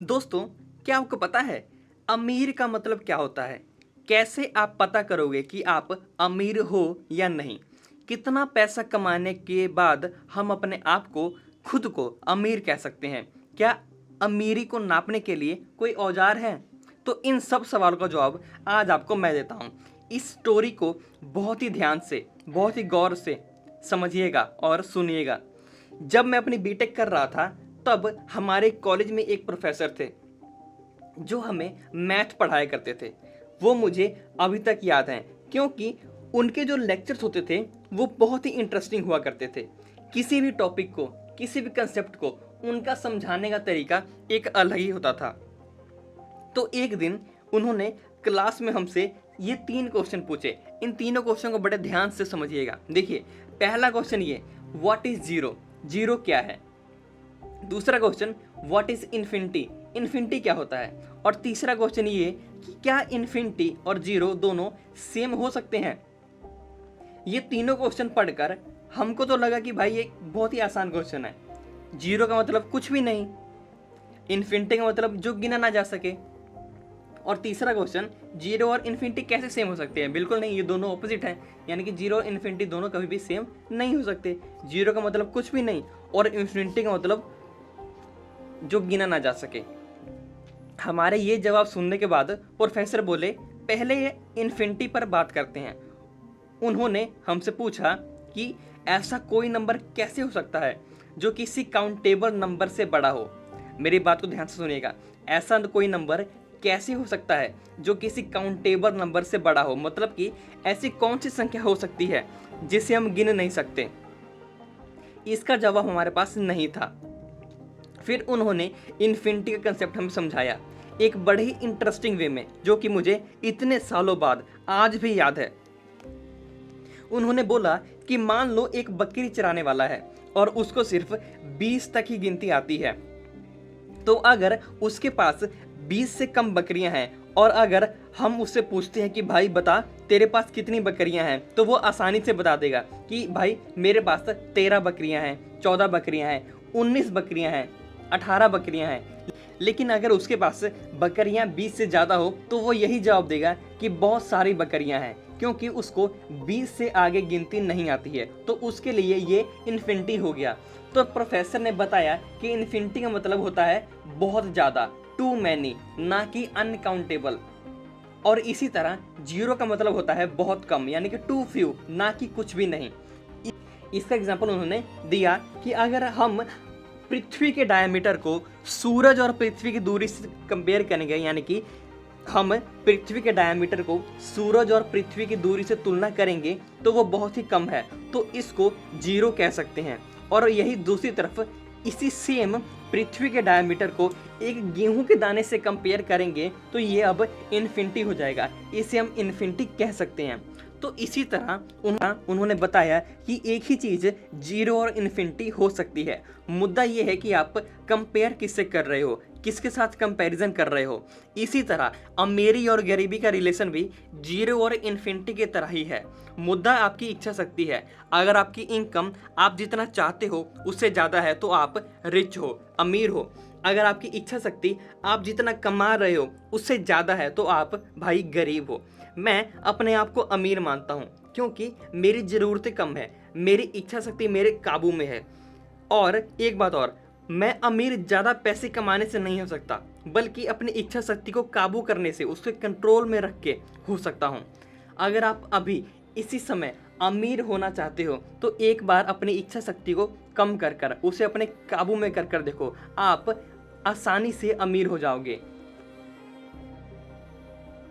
दोस्तों, क्या आपको पता है अमीर का मतलब क्या होता है? कैसे आप पता करोगे कि आप अमीर हो या नहीं? कितना पैसा कमाने के बाद हम अपने आप को खुद को अमीर कह सकते हैं? क्या अमीरी को नापने के लिए कोई औजार है? तो इन सब सवालों का जवाब आज आपको मैं देता हूँ। इस स्टोरी को बहुत ही ध्यान से, बहुत ही गौर से समझिएगा और सुनिएगा। जब मैं अपनी बीटेक कर रहा था तब हमारे कॉलेज में एक प्रोफेसर थे जो हमें मैथ पढ़ाया करते थे। वो मुझे अभी तक याद हैं क्योंकि उनके जो लेक्चर्स होते थे वो बहुत ही इंटरेस्टिंग हुआ करते थे। किसी भी टॉपिक को, किसी भी कंसेप्ट को उनका समझाने का तरीका एक अलग ही होता था। तो एक दिन उन्होंने क्लास में हमसे ये 3 क्वेश्चन पूछे। इन तीनों क्वेश्चन को बड़े ध्यान से समझिएगा। देखिए, पहला क्वेश्चन ये, व्हाट इज जीरो? जीरो क्या है? दूसरा question, what is infinity? Infinity क्या होता है? और तीसरा क्वेश्चन ये कि क्या इन्फिनिटी और जीरो दोनों सेम हो सकते हैं? ये तीनों क्वेश्चन पढ़कर हमको तो लगा कि भाई ये बहुत ही आसान क्वेश्चन है। जीरो का मतलब कुछ भी नहीं, इन्फिनिटी का मतलब जो गिना ना जा सके, और तीसरा क्वेश्चन, जीरो और इन्फिनिटी कैसे सेम हो सकते हैं? बिल्कुल नहीं, ये दोनों ऑपोजिट हैं। यानी कि जीरो और इन्फिनिटी दोनों कभी भी सेम नहीं हो सकते। जीरो का मतलब कुछ भी नहीं और इन्फिनिटी का मतलब जो गिना ना जा सके। हमारे ये जवाब सुनने के बाद प्रोफेसर बोले, पहले ये इन्फिनिटी पर बात करते हैं। उन्होंने हमसे पूछा कि ऐसा कोई नंबर कैसे हो सकता है जो किसी काउंटेबल नंबर से बड़ा हो? मेरी बात को ध्यान से सुनिएगा। ऐसा कोई नंबर कैसे हो सकता है जो किसी काउंटेबल नंबर से बड़ा हो? मतलब कि ऐसी कौन सी संख्या हो सकती है जिसे हम गिन नहीं सकते? इसका जवाब हमारे पास नहीं था। फिर उन्होंने इन्फिनिटी का कंसेप्ट हमें समझाया एक बड़े ही इंटरेस्टिंग वे में, जो कि मुझे इतने सालों बाद आज भी याद है। उन्होंने बोला कि मान लो एक बकरी चराने वाला है और उसको सिर्फ 20 तक ही गिनती आती है। तो अगर उसके पास 20 से कम बकरियां हैं और अगर हम उससे पूछते हैं कि भाई बता तेरे पास कितनी बकरियां हैं, तो वो आसानी से बता देगा कि भाई मेरे पास 13 बकरियां हैं, 14 बकरियां हैं, 19 बकरियां हैं, 18 बकरियां हैं। लेकिन अगर उसके पास बकरियां 20 से ज़्यादा हो तो वो यही जवाब देगा कि बहुत सारी बकरियां हैं, क्योंकि उसको 20 से आगे गिनती नहीं आती है। तो उसके लिए ये इन्फिनिटी हो गया। तो प्रोफेसर ने बताया कि इन्फिनिटी का मतलब होता है बहुत ज़्यादा, टू मैनी, ना कि अनकाउंटेबल। और इसी तरह जीरो का मतलब होता है बहुत कम, यानी कि टू फ्यू, ना कि कुछ भी नहीं। इसका एग्जाम्पल उन्होंने दिया कि अगर हम पृथ्वी के डायमीटर को सूरज और पृथ्वी की दूरी से कंपेयर करेंगे, यानी कि हम पृथ्वी के डायमीटर को सूरज और पृथ्वी की दूरी से तुलना करेंगे तो वो बहुत ही कम है, तो इसको जीरो कह सकते हैं। और यही दूसरी तरफ इसी सेम पृथ्वी के डायमीटर को एक गेहूं के दाने से कंपेयर करेंगे तो ये अब इन्फिनिटी हो जाएगा। इसे हम इन्फिनिटी कह सकते हैं। तो इसी तरह उन्होंने बताया कि एक ही चीज़ जीरो और इन्फिनिटी हो सकती है। मुद्दा ये है कि आप कंपेयर किससे कर रहे हो, किसके साथ कंपैरिजन कर रहे हो। इसी तरह अमीरी और गरीबी का रिलेशन भी जीरो और इन्फिनिटी की तरह ही है। मुद्दा आपकी इच्छा शक्ति है। अगर आपकी इनकम आप जितना चाहते हो उससे ज़्यादा है तो आप रिच हो, अमीर हो। अगर आपकी इच्छा शक्ति आप जितना कमा रहे हो उससे ज़्यादा है तो आप भाई गरीब हो। मैं अपने आप को अमीर मानता हूँ क्योंकि मेरी ज़रूरतें कम है, मेरी इच्छा शक्ति मेरे काबू में है। और एक बात और, मैं अमीर ज़्यादा पैसे कमाने से नहीं हो सकता, बल्कि अपनी इच्छा शक्ति को काबू करने से, उसके कंट्रोल में रख के हो सकता हूँ। अगर आप अभी इसी समय अमीर होना चाहते हो तो एक बार अपनी इच्छा शक्ति को कम कर कर उसे अपने काबू में कर कर देखो, आप आसानी से अमीर हो जाओगे।